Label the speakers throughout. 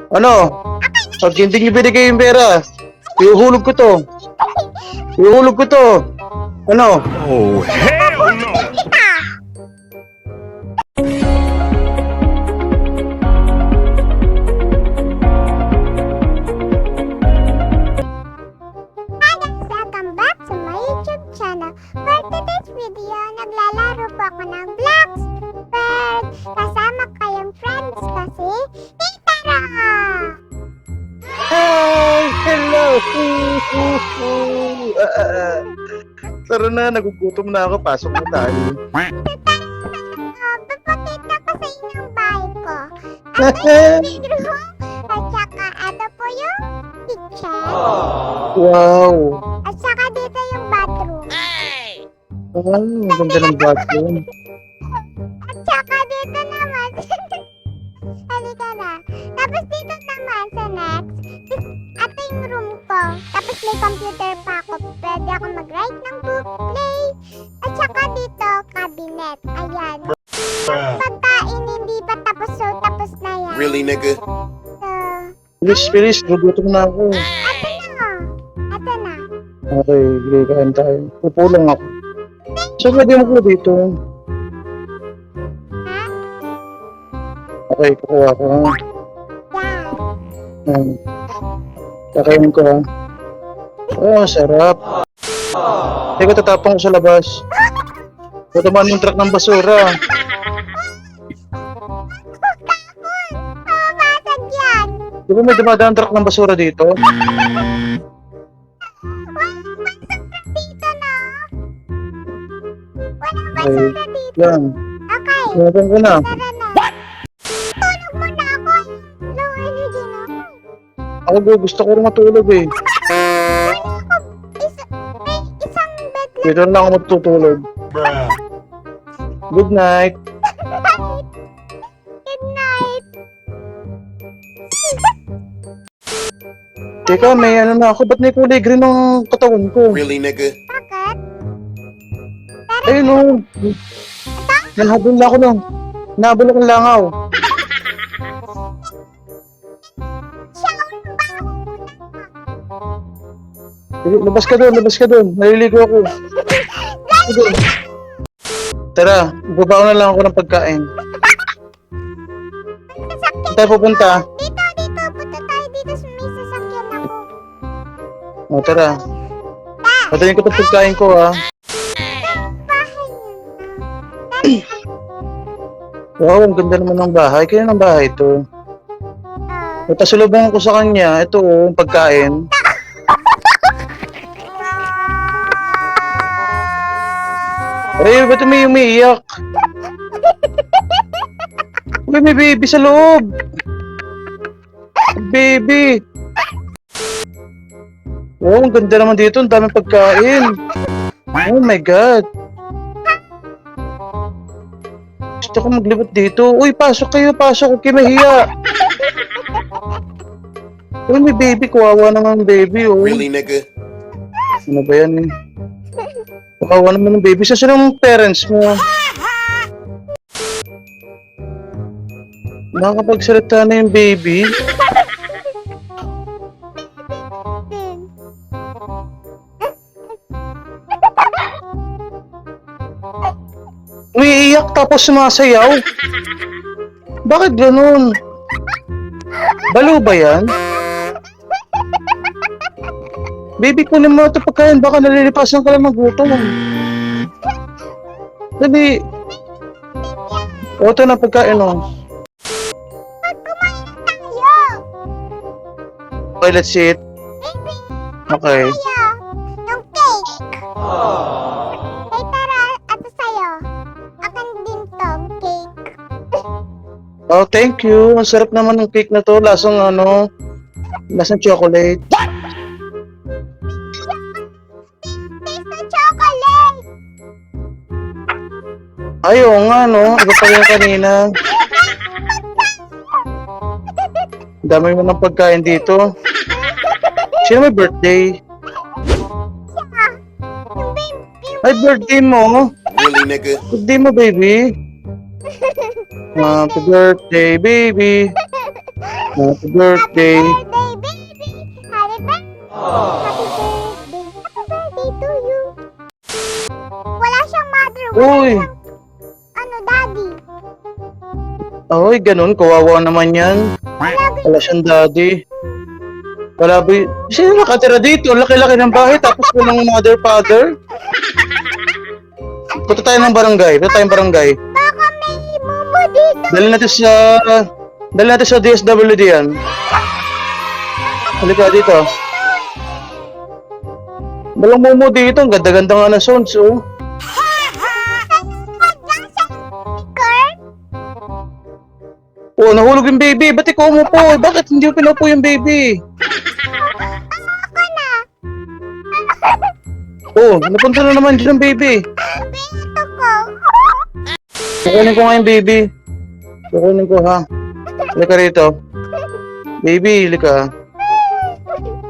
Speaker 1: Ano? Pag hindi niyo binigay yung pera, ihuhulog ko to. Ihuhulog ko to. Ano?
Speaker 2: Oh, hell no!
Speaker 3: Welcome back to my YouTube channel. For today's video, naglalaro po ako ng Blocks Bird. Kasama kayong friends ko si Titara!
Speaker 1: Hi! Hello! Tara na, nagugutom na ako. Pasok na tayo.
Speaker 3: Papakita ko sa inyo ang bahay ko. Ang big room, at saka ano po yung kitchen,
Speaker 1: Wow!
Speaker 3: at saka dito yung bathroom.
Speaker 1: Ang ganda ng bathroom.
Speaker 3: At saka dito naman, halika na. Tapos dito naman sa next, ito yung room ko. Tapos may computer pa ako. Pwede ako mag-write ng book, play. At saka dito, cabinet. Ayan. Pagkain hindi pa tapos, so tapos na yan.
Speaker 4: Really, nigga?
Speaker 3: So,
Speaker 1: Bilis, nagugutom na ako.
Speaker 3: ito na. Ito na.
Speaker 1: Okay, kain tayo. Upo lang ako. So, pwede mo ko dito.
Speaker 3: Ha?
Speaker 1: Okay, kukuha ko.
Speaker 3: Yan.
Speaker 1: Kakainin ko ha. Oh, sarap. Teka, tatapang ko sa labas. Tatamaan yung truck ng basura.
Speaker 3: Kapon! Pumasag yan!
Speaker 1: Di ba may dumadaan truck ng basura dito?
Speaker 3: Dito na! Walang
Speaker 1: Okay,
Speaker 3: basura dito.
Speaker 1: yan.
Speaker 3: Okay,
Speaker 1: Sinapan ko na.
Speaker 3: tara na. Tulog muna ako. Low energy na ako.
Speaker 1: Ako gusto ko rin matulog eh.
Speaker 3: May isang bed lang.
Speaker 1: Dito lang ako matutulog.
Speaker 2: Bruh.
Speaker 1: Good night.
Speaker 3: Good night.
Speaker 1: Teka, may ano na ako. Ba't may kulay green ng katawan ko?
Speaker 4: Really, nigga?
Speaker 3: Bakit?
Speaker 1: Ayun o. Nahabol na ako ng... Nahabol akong langaw.
Speaker 3: Shower ba ako muna?
Speaker 1: Sige, labas ka doon, labas ka doon. Naliligo ako. Sige. Tara, babaw na lang ako ng pagkain. Saan tayo pupunta?
Speaker 3: Dito. Punta tayo dito sa may sasakyan ako.
Speaker 1: O, tara. Patayin ko itong pagkain ko ha.
Speaker 3: Bahay niyo.
Speaker 1: Wow, ang ganda naman ng bahay. Kaya ng bahay ito. Pasulubong ko sa kanya. Ito ang pagkain. Ay, ba't may umiiyak? Uy, may baby sa loob. Baby. Wow, ang ganda naman dito. Ang daming pagkain. Oh my God. Gusto ko maglibot dito. Uy, pasok kayo, pasok. Okay, mahiya. Uy, may baby. Kawawa naman ang baby, oh.
Speaker 4: Really, nigga?
Speaker 1: Ano ba yan, eh? Kawawa naman ang baby. Saan ang parents mo? Nakakapagsalita na yung baby. Umiiyak tapos sumasayaw? Bakit ganun? Balo ba yan? Baby, kunin mo ito pagkain. Baka nalilipasan ka lang ng gutom. Dali. O, ito na pagkain, oh.
Speaker 3: Kumain tayo.
Speaker 1: Okay, let's eat.
Speaker 3: Baby,
Speaker 1: Okay.
Speaker 3: tayo. Yung cake. Hey, tara. Ito sa'yo. Akin din tong cake.
Speaker 1: Oh, thank you. Ang sarap naman ng cake na to. Lasang ano, lasang chocolate.
Speaker 3: Taste ng chocolate.
Speaker 1: Ay, oo nga, no? Iba pa yung kanina. Dami mo ng pagkain dito. Sino may birthday?
Speaker 3: Yung baby.
Speaker 1: Ay, birthday mo?
Speaker 4: Really, nigga?
Speaker 1: Birthday mo, baby? Happy birthday, baby. Happy birthday.
Speaker 3: Happy birthday, baby! Happy birthday! Happy birthday! Happy birthday to you! Wala siyang mother, wala
Speaker 1: Uy.
Speaker 3: siyang, daddy.
Speaker 1: Oy, ganun. Kawawa naman yan.
Speaker 3: Lagi,
Speaker 1: Wala siyang daddy. Wala ba sino nakatira dito? Laki-laki ng bahay tapos walang mother, father. Punta tayo ng barangay. Punta tayong barangay.
Speaker 3: baka may mumu dito.
Speaker 1: Dali natin sa DSWD yan. Halika dito. Walang momo dito. Ang ganda-ganda nga ng sounds, oh. Oh, nahulog yung baby. Ba't ikaw umupo? Bakit hindi mo pinupo yung baby?
Speaker 3: Ako na.
Speaker 1: Oh, napunta na naman dyan ang baby.
Speaker 3: Pinto ko.
Speaker 1: Kukunin ko nga yung baby. Kukunin ko, ha? Halika rito. Baby, halika.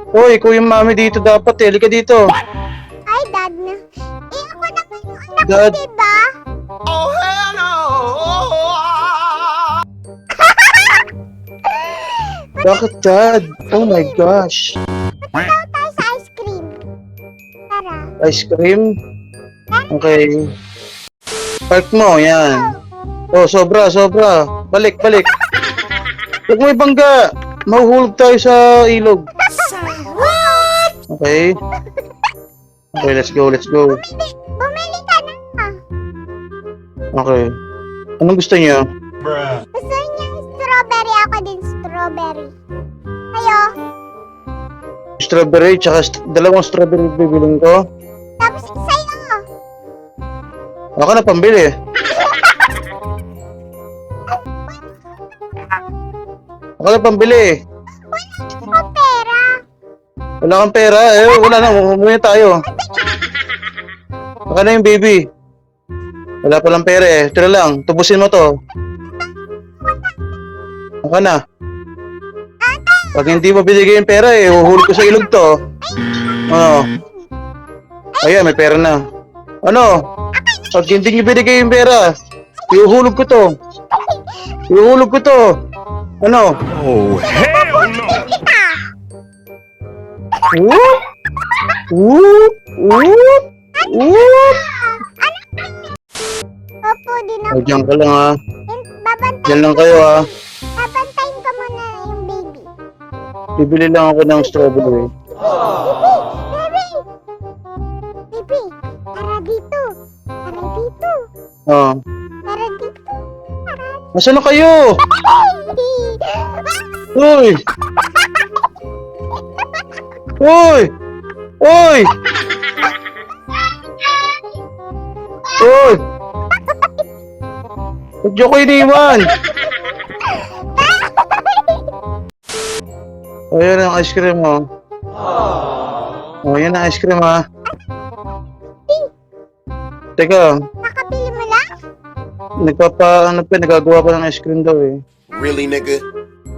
Speaker 1: Oh, ikaw yung mami dito dapat, eh. Halika dito.
Speaker 3: Ay, dad na. Ako naman yung anak
Speaker 1: Dad.
Speaker 3: ko, diba?
Speaker 1: Bakit, Dad? Oh my gosh.
Speaker 3: Ikaw tayo sa ice cream. Tara.
Speaker 1: Ice cream? Okay. Park mo, yan. Oh, sobra. Balik. Huwag mo ibangga. Mahuhulog tayo sa ilog. Okay. Okay, let's go.
Speaker 3: Bumili ka na.
Speaker 1: Okay. Anong gusto niyo?
Speaker 2: Bruh.
Speaker 3: Gusto niya strawberry, ako din strawberry. Ayo.
Speaker 1: Strawberry, tsaka dalawang strawberry bibiling ko.
Speaker 3: Tapos sa'yo.
Speaker 1: Ako na pambili. Ako na pambili.
Speaker 3: Wala akong pera.
Speaker 1: Wala kang pera. Eh, wala na. Umuwi na tayo. Baka na yung baby. Wala palang pera eh. Tira lang. Tubusin mo to. Baka na. Pag hindi mo binigay yung pera eh, huhulog ko sa ilog to. Ano? Ayan, may pera na. Ano? Pag hindi niyo binigay yung pera, ihuhulog ko to. Ihuhulog ko to. Ano?
Speaker 2: Oh, hell no!
Speaker 1: Whoop! Whoop! Whoop! Whoop!
Speaker 3: Opo, din ako.
Speaker 1: O, diyan ka lang ha.
Speaker 3: Babantayin
Speaker 1: Diyan lang kayo ha.
Speaker 3: Babantayin ko muna yung baby.
Speaker 1: Bibili lang ako ng strawberry.
Speaker 3: Baby! Baby! Tara dito! Tara dito!
Speaker 1: Oh.
Speaker 3: Tara dito! Tara
Speaker 1: Nasaan na kayo? Uy! Uy! Uy! Uy! Huwag niyo ko iniwan! O, yan ang ice cream mo. O, yan ang ice cream ha. Teka,
Speaker 3: Nakabili mo lang?
Speaker 1: nagagawa ko ng ice cream daw eh.
Speaker 4: Really, nigga?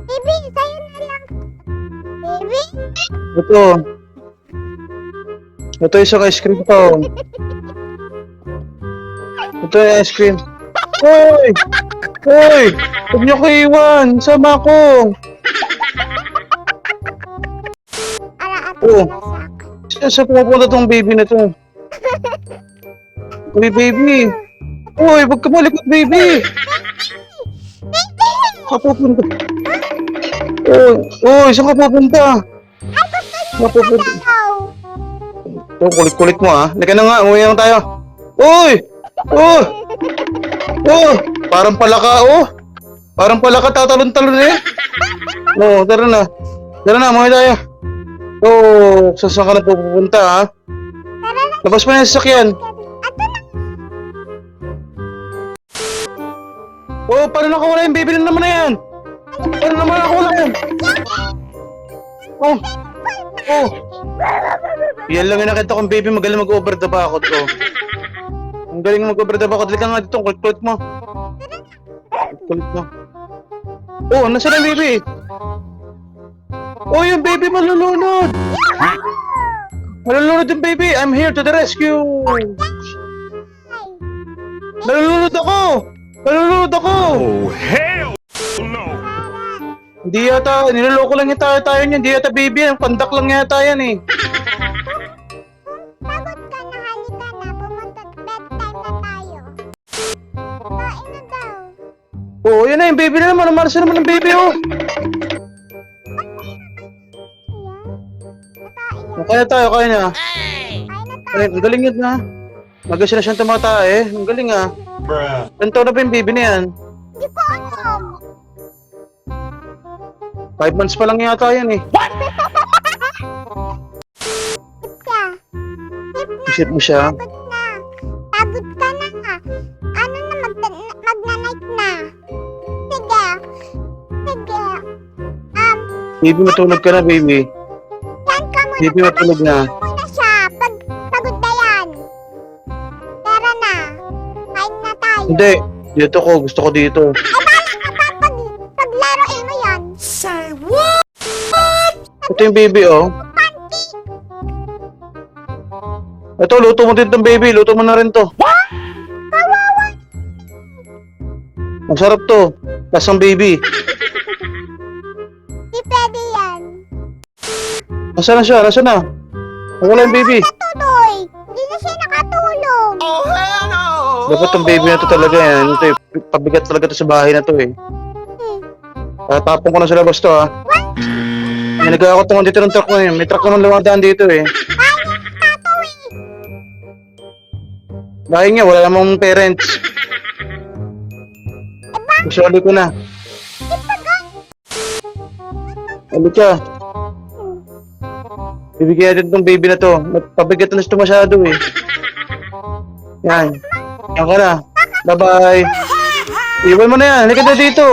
Speaker 3: Baby, sa'yo na lang. Baby?
Speaker 1: Ito. Ito isang ice cream to. Ito yung ice cream. Hoy! Hoy! Huwag niyo ko iwan! Sama ko!
Speaker 3: Ara-ata
Speaker 1: Oh.
Speaker 3: na sa akin.
Speaker 1: Saan pupunta tong baby na to? Uy, baby! Uy, wag ka malikot, baby! Saan ka pupunta? Uy, saan ka pupunta? Saan ka pupunta?
Speaker 3: Ikaw!
Speaker 1: Ito, kulit-kulit mo ha. Lika na nga, umuwi na tayo. Uy! Oh! Oh! Parang palaka, oh! Parang palaka tatalon-talon eh. Oo, tara na. Tara na, umuwi tayo. Oh, saan ka na pupunta ha?
Speaker 3: Tara na.
Speaker 1: Labas mo na yung sasakyan.
Speaker 3: Ato na.
Speaker 1: Oh, paano nakawala yung baby na naman na yan? Paano naman nakawala yan? Oh! Oh! Yan lang yung nakita kong baby, magaling mag-over the bakod ko. Ang galing mag-over the bakod. Halika nga dito, kulit-kulit mo. Kulit mo. Oh, nasa na yung baby? Oh, yung baby malulunod! Malulunod yung baby! I'm here to the rescue! Malulunod ako! Malulunod ako!
Speaker 2: Oh, hell no!
Speaker 1: Hindi yata, niloloko lang yata tayo niyan. Hindi yata baby yan. Pandak lang yata yan eh.
Speaker 3: Pagod ka na, halika na. Pumunta, bedtime na tayo. Kain na daw.
Speaker 1: Oo, yun na yung baby na naman. Umalas na naman ng baby oh.
Speaker 3: Ayan.
Speaker 1: Kaya tayo, kaya na.
Speaker 3: Kain na tayo.
Speaker 1: Ay, ang galing yun na. Magas na siyang tumata eh. Ang galing ah.
Speaker 2: Bruh.
Speaker 1: Ilan taon na ba yung baby na yan?
Speaker 3: Hindi ko alam.
Speaker 1: 5 months pa lang yata yan eh.
Speaker 3: Sip
Speaker 1: Isip
Speaker 3: na.
Speaker 1: mo siya.
Speaker 3: Pagod na. Pagod ka na nga. Ano na, magna-night na. Sige. Sige.
Speaker 1: Baby, matulog ka na baby.
Speaker 3: Yan ka muna.
Speaker 1: Baby, matulog na.
Speaker 3: Muna siya. Pagod na yan. Tara na. Kain na tayo.
Speaker 1: Hindi. Dito ko. Gusto ko dito.
Speaker 3: Bala ka pa paglaruin mo yan.
Speaker 1: Ito yung baby oh.
Speaker 3: Panty.
Speaker 1: Ito, luto mo dito ng baby. Luto mo na rin to.
Speaker 3: Kawawa.
Speaker 1: Ang sarap to. Lasang baby.
Speaker 3: Di pwede yan.
Speaker 1: Nasaan na siya? Nasaan na? Wala yung baby.
Speaker 3: Tuloy. Hindi na siya nakatulog.
Speaker 1: Dapat tong baby na to talaga yan. Ito eh. Pabigat talaga to sa bahay na to eh. Tatapon ko na sa labas to ha. May nagkakatungan dito ng truck na yun. May truck naman lumadaan dito eh. Bahay niya, wala namang parents. Usali ko na. Halika ka. Bibigyan natin tong baby na to. Pabigat na ito masyado eh. Yan. Yan ka na. Bye-bye. Iwan mo na yan. Halika na dito.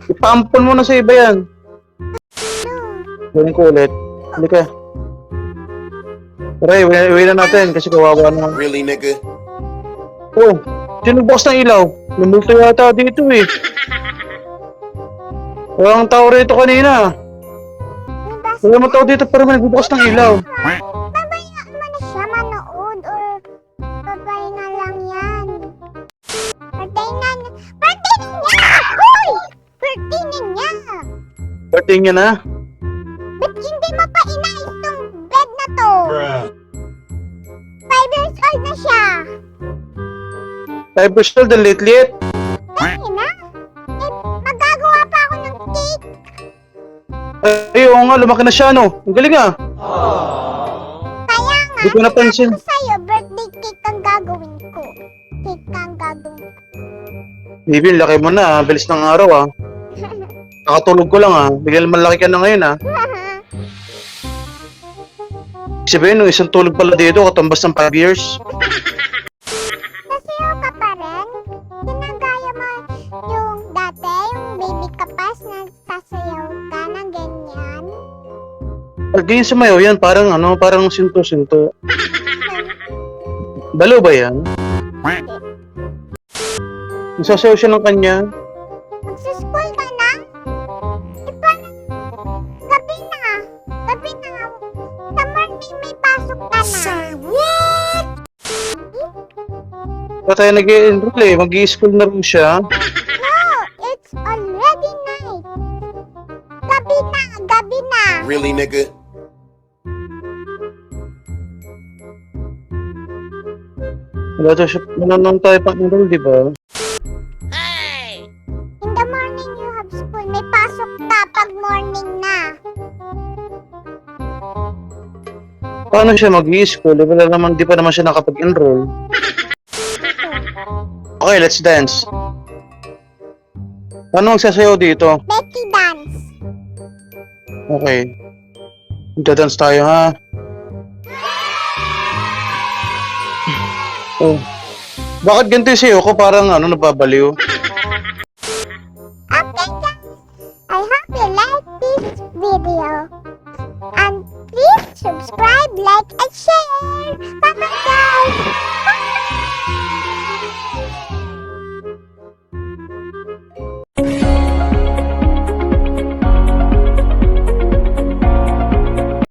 Speaker 1: Ipampon mo na sa iba yan. Gawin ko ulit. Halika. Tara, iwi na natin kasi kawawa na.
Speaker 2: Really, nigga?
Speaker 1: Oh, sinubos ng ilaw. Lumulto yata dito eh. Walang tao rito kanina. Wala mo tao dito pero may nagbubukas ng ilaw.
Speaker 3: Babayaan mo na siya manood or babahinga lang yan. Birthday na niya! Uy! Birthday na niya!
Speaker 1: Birthday niya na.
Speaker 3: Ba't hindi mo pa inayos tong bed na to?
Speaker 2: Bruh.
Speaker 3: 5 years old na siya!
Speaker 1: 5 years old, ang lit-lit.
Speaker 3: Kasi na? Eh, magagawa pa ako ng cake!
Speaker 1: Ay, oo nga, lumaki na siya, no? Ang galing ah.
Speaker 3: Kaya nga,
Speaker 1: Di ko napansin.
Speaker 3: sabi ko sa'yo, birthday cake ang gagawin ko. Cake ang gagawin ko.
Speaker 1: Baby, laki mo na ah. Bilis ng araw ah. Nakatulog ko lang ah. Bigyan malaki ka na ngayon ah. Sabihin, nung isang tulog pala dito, katambas ng 5 years.
Speaker 3: Nasayaw ka pa rin? Ginagaya mo yung dati, yung baby kapas na sasayaw ka ng ganyan?
Speaker 1: Ganyan sumayaw yan, parang ano, parang sinto-sinto. Balo ba yan? Nasasayaw siya ng kanya.
Speaker 3: Magsuschool ka na? Eh parang gabi na. Gabi na. Sa morning may pasok ka na.
Speaker 1: Pa tayo nag-i-enroll eh, mag-i-school na rin siya.
Speaker 3: No, it's already night. Gabi na, gabi na.
Speaker 2: Really, nigga?
Speaker 1: Wala tayo siya, mananong tayo pang-enroll, di ba?
Speaker 3: In the morning you have school. May pasok ka pag morning na.
Speaker 1: Paano siya mag-i-school? Wala naman, di pa naman siya nakapag-enroll. Okay, let's dance. Paano magsasayaw dito?
Speaker 3: Becky dance.
Speaker 1: Okay. Magda-dance tayo, ha? Oh. Bakit ganito yung sayo ko? Parang ano, nababaliw.
Speaker 3: Okay guys, I hope you like this video. And please subscribe, like, and share. Bye-bye!